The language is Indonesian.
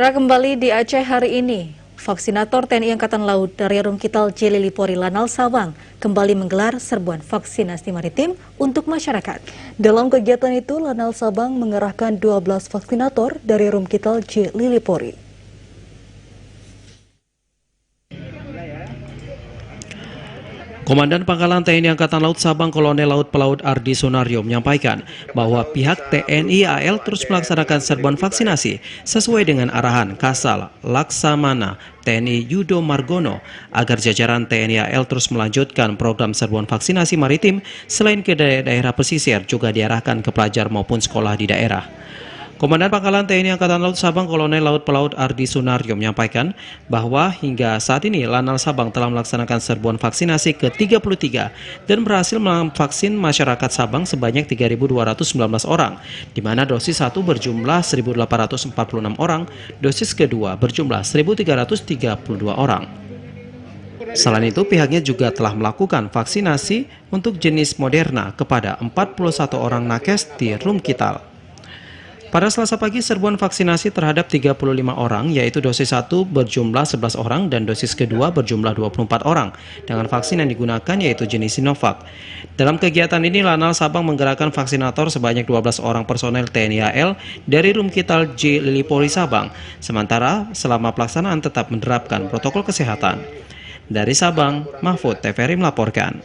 Saudara, kembali di Aceh hari ini, vaksinator TNI Angkatan Laut dari Rumkital J Lilipori Lanal Sabang kembali menggelar serbuan vaksinasi maritim untuk masyarakat. Dalam kegiatan itu, Lanal Sabang mengerahkan 12 vaksinator dari Rumkital J Lilipori. Komandan Pangkalan TNI Angkatan Laut Sabang Kolonel Laut Pelaut Ardi Sunario menyampaikan bahwa pihak TNI AL terus melaksanakan serbuan vaksinasi sesuai dengan arahan Kasal Laksamana TNI Yudo Margono agar jajaran TNI AL terus melanjutkan program serbuan vaksinasi maritim selain ke daerah pesisir juga diarahkan ke pelajar maupun sekolah di daerah. Komandan Pangkalan TNI Angkatan Laut Sabang Kolonel Laut Pelaut Ardi Sunario menyampaikan bahwa hingga saat ini Lanal Sabang telah melaksanakan serbuan vaksinasi ke-33 dan berhasil memvaksin masyarakat Sabang sebanyak 3.219 orang, di mana dosis 1 berjumlah 1.846 orang, dosis kedua berjumlah 1.332 orang. Selain itu, pihaknya juga telah melakukan vaksinasi untuk jenis Moderna kepada 41 orang nakes di Rumkital. Pada Selasa pagi, serbuan vaksinasi terhadap 35 orang, yaitu dosis 1 berjumlah 11 orang dan dosis kedua berjumlah 24 orang, dengan vaksin yang digunakan yaitu jenis Sinovac. Dalam kegiatan ini, Lanal Sabang menggerakkan vaksinator sebanyak 12 orang personel TNI AL dari Rumkital J Lilipori Sabang, sementara selama pelaksanaan tetap menerapkan protokol kesehatan. Dari Sabang, Mahfud TVRI melaporkan.